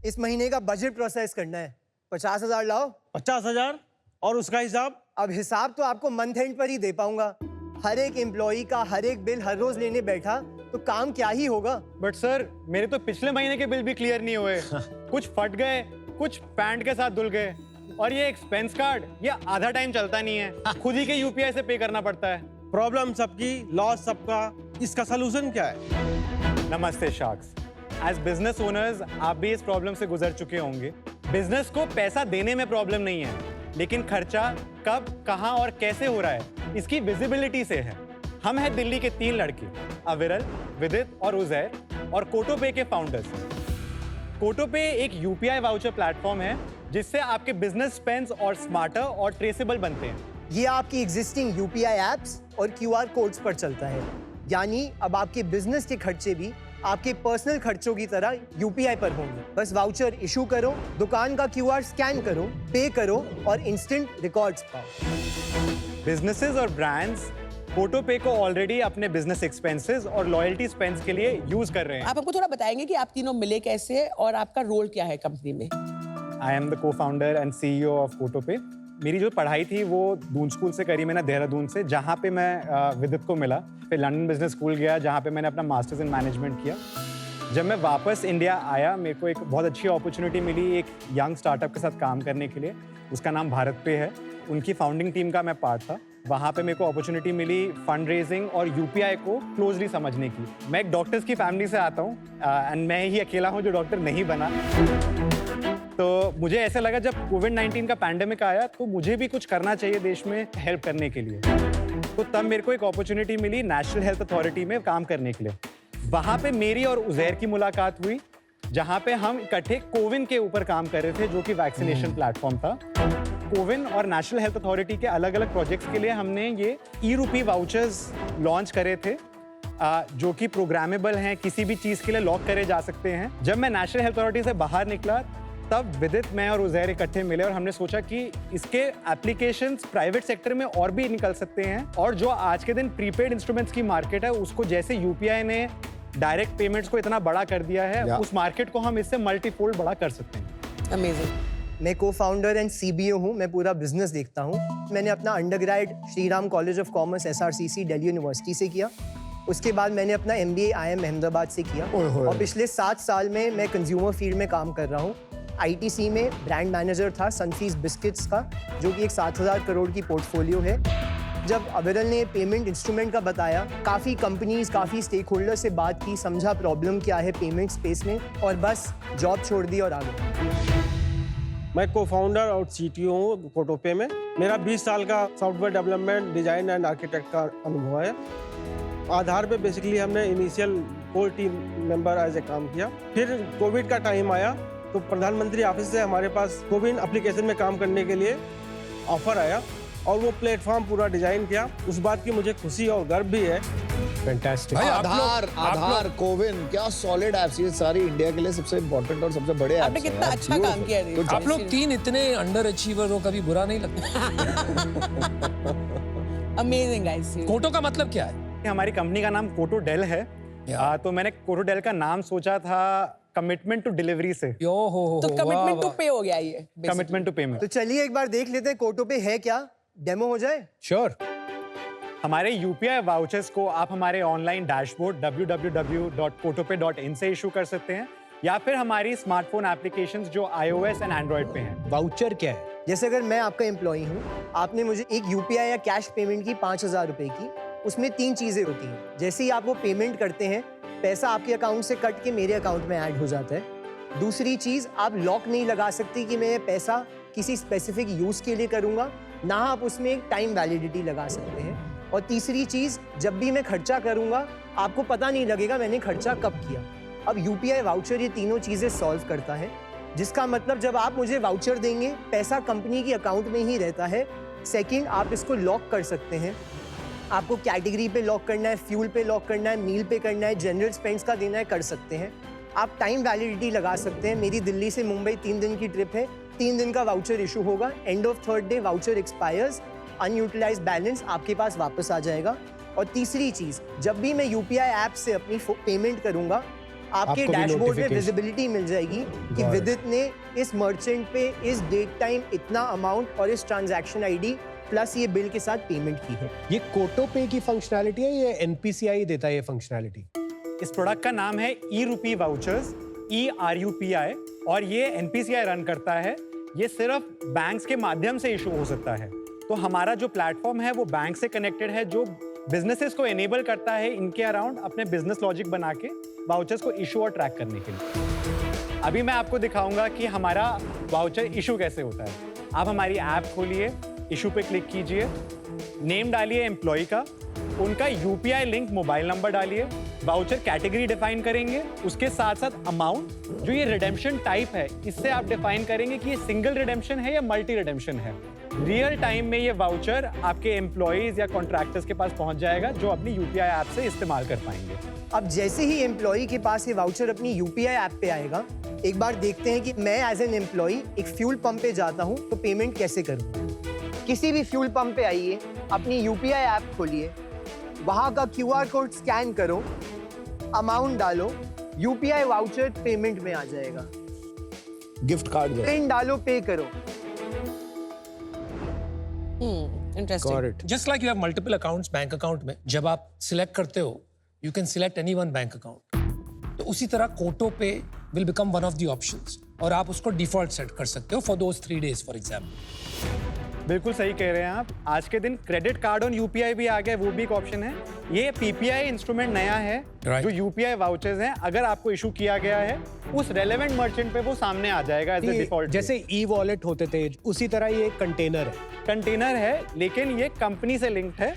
इस महीने का बजट प्रोसेस करना है। 50,000 लाओ। 50,000 और उसका हिसाब? अब हिसाब तो आपको मंथ एंड पर ही दे पाऊंगा। हर एक एम्प्लॉई का हर एक बिल हर रोज लेने बैठा तो काम क्या ही होगा। बट सर, मेरे तो पिछले महीने के बिल भी क्लियर नहीं हुए। कुछ फट गए, कुछ पैंट के साथ धुल गए, और ये एक्सपेंस कार्ड ये आधा टाइम चलता नहीं है, खुद ही के यूपीआई से पे करना पड़ता है। प्रॉब्लम सबकी, लॉस सबका, इसका सलूशन क्या है? नमस्ते शार्क्स। एज बिजनेस ओनर्स आप भी इस प्रॉब्लम से गुजर चुके होंगे। बिजनेस को पैसा देने में प्रॉब्लम नहीं है, लेकिन खर्चा कब, कहां और कैसे हो रहा है इसकी विजिबिलिटी से है। हम हैं दिल्ली के 3 लड़के, अविरल, विदित और उजैर, और कोटोपे के फाउंडर्स। कोटोपे एक यूपीआई वाउचर प्लेटफॉर्म है जिससे आपके बिजनेस स्पेंड्स और स्मार्टर और ट्रेसेबल बनते हैं। ये आपकी एग्जिस्टिंग यूपीआई एप्स और क्यूआर कोड्स पर चलता है, यानी अब आपके बिजनेस के खर्चे भी आपके पर्सनल खर्चों की तरह यूपीआई पर होंगे। बस वाउचर इशू करो, दुकान का क्यूआर स्कैन करो, पे करो और इंस्टेंट रिकॉर्ड्स पाओ। बिजनेसेस और ब्रांड्स कोटोपे को ऑलरेडी अपने बिजनेस एक्सपेंसेस और लॉयल्टी स्पेंड्स के लिए यूज कर रहे हैं। आप हमको थोड़ा बताएंगे कि आप तीनों मिले कैसे और आपका रोल क्या है कंपनी में? I am the co-founder and CEO of कोटोपे। मेरी जो पढ़ाई थी वो दून स्कूल से करी मैंने, देहरादून से, जहाँ पे मैं विदित को मिला। फिर लंदन बिजनेस स्कूल गया जहाँ पे मैंने अपना मास्टर्स इन मैनेजमेंट किया। जब मैं वापस इंडिया आया, मेरे को एक बहुत अच्छी अपॉर्चुनिटी मिली एक यंग स्टार्टअप के साथ काम करने के लिए। उसका नाम भारत पे है। उनकी फाउंडिंग टीम का मैं पार्ट था। वहाँ पे मेरे को अपॉर्चुनिटी मिली फंड रेजिंग और यूपीआई को क्लोजली समझने की। मैं एक डॉक्टर्स की फैमिली से आता हूँ एंड मैं ही अकेला हूँ जो डॉक्टर नहीं बना। तो मुझे ऐसा लगा जब कोविड-19 का पैंडेमिक आया तो मुझे भी कुछ करना चाहिए देश में हेल्प करने के लिए। तो तब मेरे को एक अपॉर्चुनिटी मिली नेशनल हेल्थ अथॉरिटी में काम करने के लिए। वहाँ पे मेरी और उजैर की मुलाकात हुई, जहाँ पे हम इकट्ठे कोविन के ऊपर काम कर रहे थे, जो कि वैक्सीनेशन प्लेटफॉर्म था। कोविन और नेशनल हेल्थ अथॉरिटी के अलग अलग प्रोजेक्ट्स के लिए हमने ये ई-रूपी वाउचर्स लॉन्च करे थे, जो कि प्रोग्रामेबल हैं, किसी भी चीज़ के लिए लॉक करे जा सकते हैं। जब मैं नेशनल हेल्थ अथॉरिटी से बाहर निकला तब विदित, मैं और उजैर इकट्ठे मिले और हमने सोचा कि इसके एप्लीकेशंस प्राइवेट सेक्टर में और भी निकल सकते हैं, और जो आज के दिन प्रीपेड इंस्ट्रूमेंट्स की मार्केट है उसको जैसे यूपीआई ने डायरेक्ट पेमेंट्स को इतना बड़ा कर दिया है, उस मार्केट को हम इससे मल्टीफोल्ड बड़ा कर सकते हैं। अमेजिंग। मैं को-फाउंडर एंड सीबीओ हूँ। मैं पूरा बिजनेस देखता हूँ। मैंने अपना undergrad Shriram college of commerce SRCC Delhi university से किया। उसके बाद मैंने अपना MBA IIM अहमदाबाद से किया, और पिछले 7 साल में मैं कंज्यूमर फील्ड में काम कर रहा हूँ। ITC में ब्रांड मैनेजर था सनफीस्ट बिस्किट्स का, जो कि एक 7,000 करोड़ की पोर्टफोलियो है। जब अविरल ने पेमेंट इंस्ट्रूमेंट का बताया, काफ़ी कंपनीज, काफ़ी स्टेक होल्डर से बात की, समझा प्रॉब्लम क्या है पेमेंट स्पेस में, और बस जॉब छोड़ दी और आ गया। मैं को-फाउंडर और CTO हूँ कोटोपे में। मेरा 20 साल का software development, design and architect का अनुभव है। आधार पे बेसिकली हमने initial core team member as a काम किया। फिर कोविड का टाइम आया तो प्रधानमंत्री ऑफिस से हमारे पास कोविन एप्लीकेशन में काम करने के लिए ऑफर आया, और वो प्लेटफॉर्म पूरा डिजाइन किया। उस बात की मुझे खुशी और गर्व भी है। फैंटास्टिक। आधार, कोविन, क्या सॉलिड ऐप्स, ये सारी इंडिया के लिए सबसे इम्पोर्टेंट और सबसे बड़े ऐप्स हैं। आपने कितना अच्छा काम किया है। आप लोग 3 इतने अंडर अचीवर हो, कभी बुरा नहीं लगता? Amazing guys. कोटो का मतलब क्या है? हमारी कंपनी का नाम कोटो डेल है। तो मैंने कोटो डेल का नाम सोचा था कमिटमेंट टू डिलीवरी से। तो कमिटमेंट टू पे हो गया ये। Commitment to payment. तो चलिए एक बार देख लेते हैं कोटोपे है क्या, डेमो हो जाए। श्योर। हमारे यूपीआई वाउचर्स को आप हमारे ऑनलाइन डैशबोर्ड www.kotope.in से इशू कर सकते हैं, या फिर हमारी स्मार्टफोन एप्लीकेशंस जो iOS एंड एंड्रॉइड पे हैं। वाउचर क्या है? जैसे अगर मैं आपका एम्प्लॉई हूँ, आपने मुझे एक यूपीआई या कैश पेमेंट की 5,000 रुपए की, उसमें 3 चीजें होती हैं। जैसे ही आप वो पेमेंट करते हैं, पैसा आपके अकाउंट से कट के मेरे अकाउंट में ऐड हो जाता है। दूसरी चीज, आप लॉक नहीं लगा सकती कि मैं ये पैसा किसी स्पेसिफिक यूज के लिए करूंगा, ना आप उसमें एक टाइम वैलिडिटी लगा सकते हैं। और तीसरी चीज, जब भी मैं खर्चा करूंगा आपको पता नहीं लगेगा मैंने खर्चा कब किया। अब यूपीआई वाउचर ये तीनों चीजें सॉल्व करता है, जिसका मतलब जब आप मुझे वाउचर देंगे, पैसा कंपनी की अकाउंट में ही रहता है। सेकंड, आप इसको लॉक कर सकते हैं। आपको कैटेगरी पे लॉक करना है, फ्यूल पे लॉक करना है, मील पे करना है, जनरल स्पेंड्स का देना है, कर सकते हैं। आप टाइम वैलिडिटी लगा सकते हैं। मेरी दिल्ली से मुंबई 3 दिन की ट्रिप है, 3 दिन का वाउचर इशू होगा। End of 3rd day voucher expires, unutilised balance आपके पास वापस आ जाएगा। और तीसरी चीज़, जब भी मैं यूपीआई ऐप से अपनी पेमेंट करूंगा, आपके आपको भी डैशबोर्ड में notification। विजिबिलिटी मिल जाएगी कि Got it। विदित ने इस मर्चेंट पे इस डेट टाइम इतना अमाउंट और इस ट्रांजैक्शन आईडी प्लस ये बिल के साथ पेमेंट की है। ये कोटो पे की फंक्शनैलिटी है, ये एनपीसीआई देता है ये फंक्शनैलिटी? इस प्रोडक्ट का नाम है ई रूपी वाउचर्स, ERUPI, और ये NPCI रन करता है। ये सिर्फ बैंक्स के माध्यम से इशू हो सकता है। तो हमारा जो प्लेटफॉर्म है वो बैंक से कनेक्टेड है, जो बिजनेसेस को एनेबल करता है इनके अराउंड अपने बिजनेस लॉजिक बना के वाउचर्स को इशू और ट्रैक करने के लिए। अभी मैं आपको दिखाऊंगा कि हमारा वाउचर इशू कैसे होता है। आप हमारी ऐप खोलिए, इशू पे क्लिक कीजिए, नेम डालिए एम्प्लॉय का, उनका UPI लिंक मोबाइल नंबर डालिए, वाउचर कैटेगरी डिफाइन करेंगे, उसके साथ साथ अमाउंट, जो ये रिडेम्पशन टाइप है इससे आप डिफाइन करेंगे कि ये सिंगल रिडेम्पशन है या मल्टी रिडेम्पशन है। रियल टाइम में ये वाउचर आपके एम्प्लॉयज या कॉन्ट्रैक्टर्स के पास पहुंच जाएगा जो अपनी UPI ऐप से इस्तेमाल कर पाएंगे। अब जैसे ही एम्प्लॉय के पास ये वाउचर अपनी UPI ऐप पे आएगा, एक बार देखते हैं कि मैं एज एन एम्प्लॉय एक फ्यूल पंप पे जाता हूँ तो पेमेंट कैसे करूँ। किसी भी फ्यूल पंप पे आइए, अपनी UPI ऐप खोलिए, वहाँ का QR कोड स्कैन करो, अमाउंट डालो, UPI वाउचर पेमेंट में आ जाएगा। गिफ्ट कार्ड दे। पिन डालो, पे करो। Interesting. Just like you have multiple accounts bank account में, जब आप सिलेक्ट करते हो you can select any one bank account, तो उसी तरह कोटो पे will become one of the options और आप उसको डिफॉल्ट सेट कर सकते हो for those 3 days for example. बिल्कुल सही कह रहे हैं आप। आज के दिन क्रेडिट कार्ड ऑन UPI भी आ गया, वो भी एक ऑप्शन है। ये PPI इंस्ट्रूमेंट नया है, Right. जो UPI वाउचर्स हैं, अगर आपको इशू किया गया है उस रेलेवेंट मर्चेंट पे वो सामने आ जाएगा एज ए डिफॉल्ट। जैसे ई वॉलेट होते थे, उसी तरह ये एक कंटेनर है। कंटेनर है, लेकिन ये कंपनी से लिंक्ड है